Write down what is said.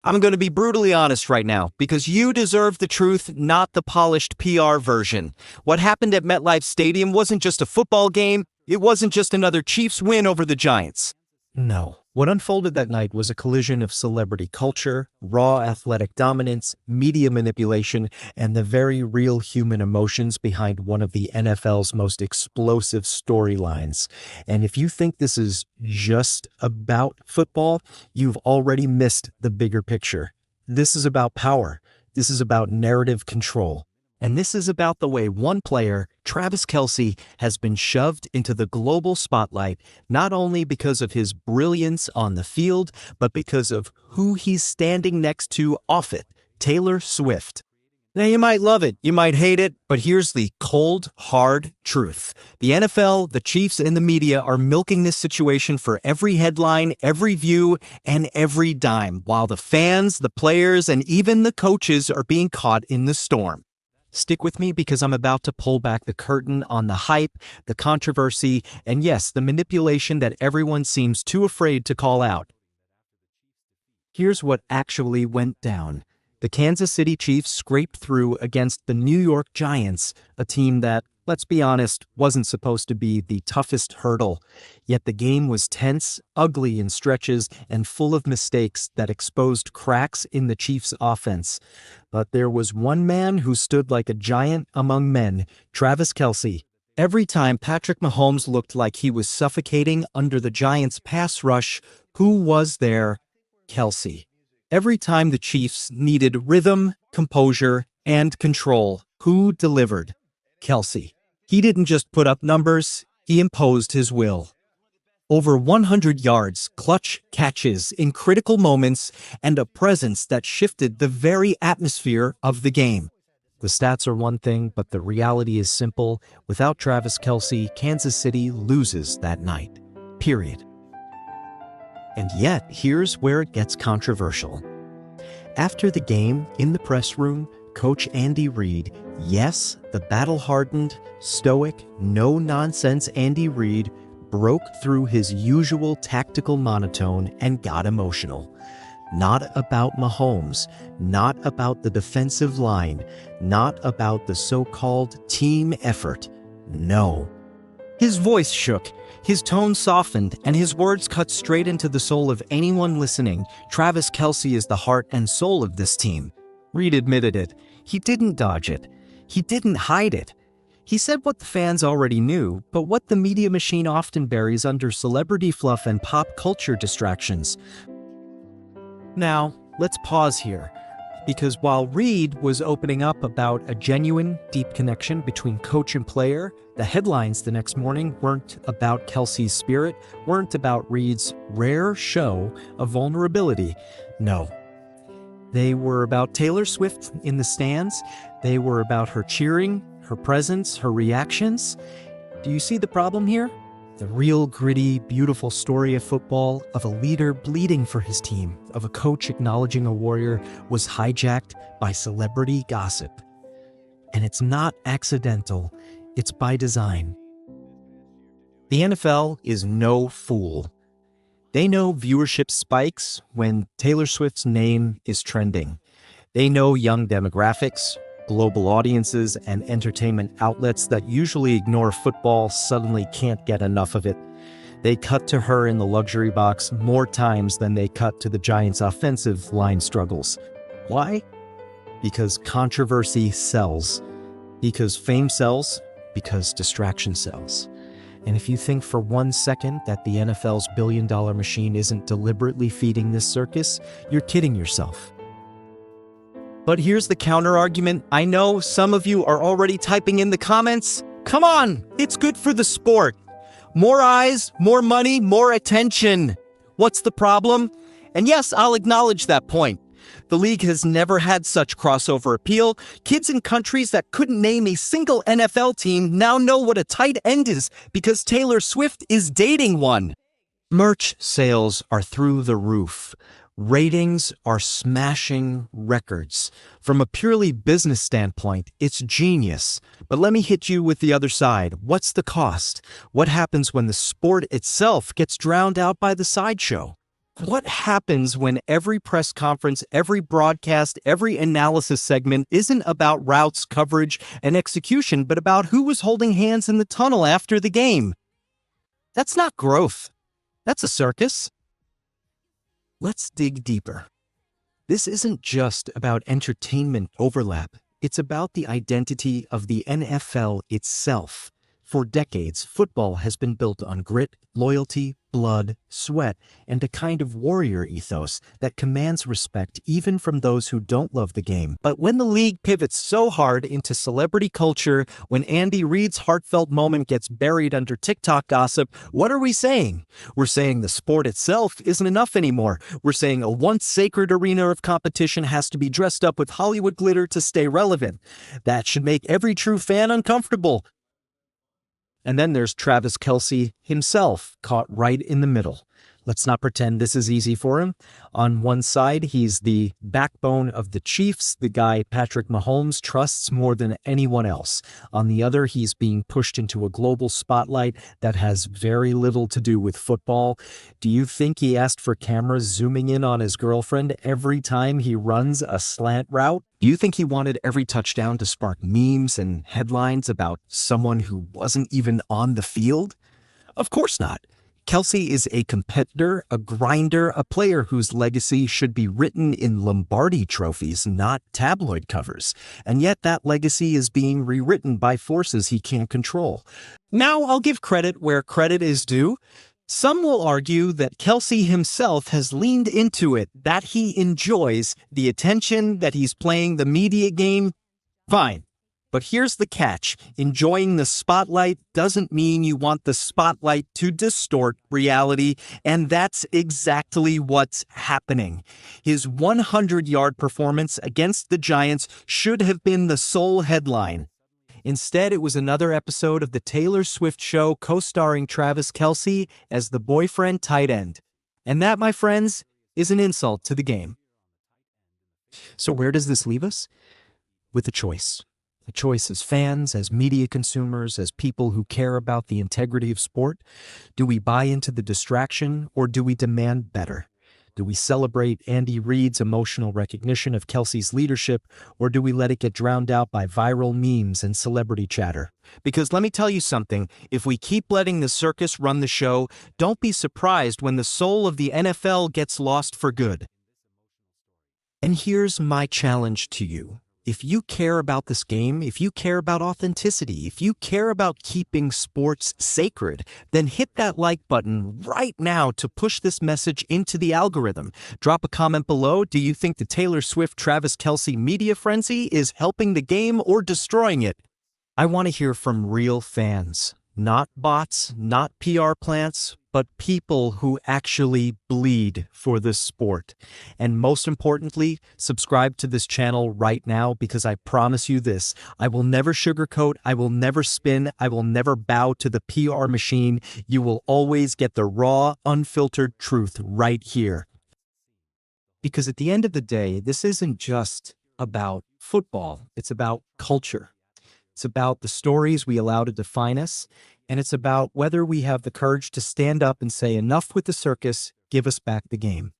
I'm going to be brutally honest right now, because you deserve the truth, not the polished PR version. What happened at MetLife Stadium wasn't just a football game. It wasn't just another Chiefs win over the Giants. No. What unfolded that night was a collision of celebrity culture, raw athletic dominance, media manipulation, and the very real human emotions behind one of the NFL's most explosive storylines. And if you think this is just about football, you've already missed the bigger picture. This is about power. This is about narrative control. And this is about the way one player, Travis Kelce, has been shoved into the global spotlight, not only because of his brilliance on the field, but because of who he's standing next to off it, Taylor Swift. Now, you might love it, you might hate it, but here's the cold, hard truth. The NFL, the Chiefs, and the media are milking this situation for every headline, every view, and every dime, while the fans, the players, and even the coaches are being caught in the storm. Stick with me, because I'm about to pull back the curtain on the hype, the controversy, and yes, the manipulation that everyone seems too afraid to call out. Here's what actually went down. The Kansas City Chiefs scraped through against the New York Giants, a team that, let's be honest, wasn't supposed to be the toughest hurdle. Yet the game was tense, ugly in stretches, and full of mistakes that exposed cracks in the Chiefs' offense. But there was one man who stood like a giant among men, Travis Kelce. Every time Patrick Mahomes looked like he was suffocating under the Giants' pass rush, who was there? Kelce. Every time the Chiefs needed rhythm, composure, and control, who delivered? Kelce. He didn't just put up numbers, he imposed his will. Over 100 yards, clutch catches in critical moments, and a presence that shifted the very atmosphere of the game. The stats are one thing, but the reality is simple. Without Travis Kelce, Kansas City loses that night. Period. And yet, here's where it gets controversial. After the game, in the press room, Coach Andy Reid, yes, the battle-hardened, stoic, no-nonsense Andy Reid, broke through his usual tactical monotone and got emotional. Not about Mahomes, not about the defensive line, not about the so-called team effort. No. His voice shook, his tone softened, and his words cut straight into the soul of anyone listening. Travis Kelce is the heart and soul of this team. Reid admitted it. He didn't dodge it. He didn't hide it. He said what the fans already knew, but what the media machine often buries under celebrity fluff and pop culture distractions. Now, let's pause here, because while Reid was opening up about a genuine, deep connection between coach and player, the headlines the next morning weren't about Kelce's spirit, weren't about Reid's rare show of vulnerability. No. They were about Taylor Swift in the stands. They were about her cheering, her presence, her reactions. Do you see the problem here? The real gritty, beautiful story of football, of a leader bleeding for his team, of a coach acknowledging a warrior, was hijacked by celebrity gossip. And it's not accidental, it's by design. The NFL is no fool. They know viewership spikes when Taylor Swift's name is trending. They know young demographics, global audiences, and entertainment outlets that usually ignore football suddenly can't get enough of it. They cut to her in the luxury box more times than they cut to the Giants' offensive line struggles. Why? Because controversy sells. Because fame sells. Because distraction sells. And if you think for 1 second that the NFL's billion-dollar machine isn't deliberately feeding this circus, you're kidding yourself. But here's the counter-argument. I know some of you are already typing in the comments. Come on, it's good for the sport. More eyes, more money, more attention. What's the problem? And yes, I'll acknowledge that point. The league has never had such crossover appeal. Kids in countries that couldn't name a single NFL team now know what a tight end is because Taylor Swift is dating one. Merch sales are through the roof. Ratings are smashing records. From a purely business standpoint, it's genius. But let me hit you with the other side. What's the cost? What happens when the sport itself gets drowned out by the sideshow? What happens when every press conference, every broadcast, every analysis segment isn't about routes, coverage, and execution, but about who was holding hands in the tunnel after the game? That's not growth. That's a circus. Let's dig deeper. This isn't just about entertainment overlap. It's about the identity of the NFL itself. For decades, football has been built on grit, loyalty, blood, sweat, and a kind of warrior ethos that commands respect even from those who don't love the game. But when the league pivots so hard into celebrity culture, when Andy Reid's heartfelt moment gets buried under TikTok gossip, what are we saying? We're saying the sport itself isn't enough anymore. We're saying a once sacred arena of competition has to be dressed up with Hollywood glitter to stay relevant. That should make every true fan uncomfortable. And then there's Travis Kelce himself, caught right in the middle. Let's not pretend this is easy for him. On one side, he's the backbone of the Chiefs, the guy Patrick Mahomes trusts more than anyone else. On the other, he's being pushed into a global spotlight that has very little to do with football. Do you think he asked for cameras zooming in on his girlfriend every time he runs a slant route? Do you think he wanted every touchdown to spark memes and headlines about someone who wasn't even on the field? Of course not. Kelce is a competitor, a grinder, a player whose legacy should be written in Lombardi trophies, not tabloid covers. And yet that legacy is being rewritten by forces he can't control. Now, I'll give credit where credit is due. Some will argue that Kelce himself has leaned into it, that he enjoys the attention, that he's playing the media game. Fine. But here's the catch. Enjoying the spotlight doesn't mean you want the spotlight to distort reality, and that's exactly what's happening. His 100-yard performance against the Giants should have been the sole headline. Instead, it was another episode of The Taylor Swift Show co-starring Travis Kelce as the boyfriend tight end. And that, my friends, is an insult to the game. So where does this leave us? With a choice. A choice as fans, as media consumers, as people who care about the integrity of sport. Do we buy into the distraction, or do we demand better? Do we celebrate Andy Reid's emotional recognition of Kelce's leadership, or do we let it get drowned out by viral memes and celebrity chatter? Because let me tell you something, if we keep letting the circus run the show, don't be surprised when the soul of the NFL gets lost for good. And here's my challenge to you. If you care about this game, if you care about authenticity, if you care about keeping sports sacred, then hit that like button right now to push this message into the algorithm. Drop a comment below. Do you think the Taylor Swift-Travis Kelce media frenzy is helping the game or destroying it? I want to hear from real fans. Not bots, not PR plants, but people who actually bleed for this sport. And most importantly, subscribe to this channel right now, because I promise you this, I will never sugarcoat, I will never spin, I will never bow to the PR machine. You will always get the raw, unfiltered truth right here. Because at the end of the day, this isn't just about football, it's about culture. It's about the stories we allow to define us, and it's about whether we have the courage to stand up and say, enough with the circus, give us back the game.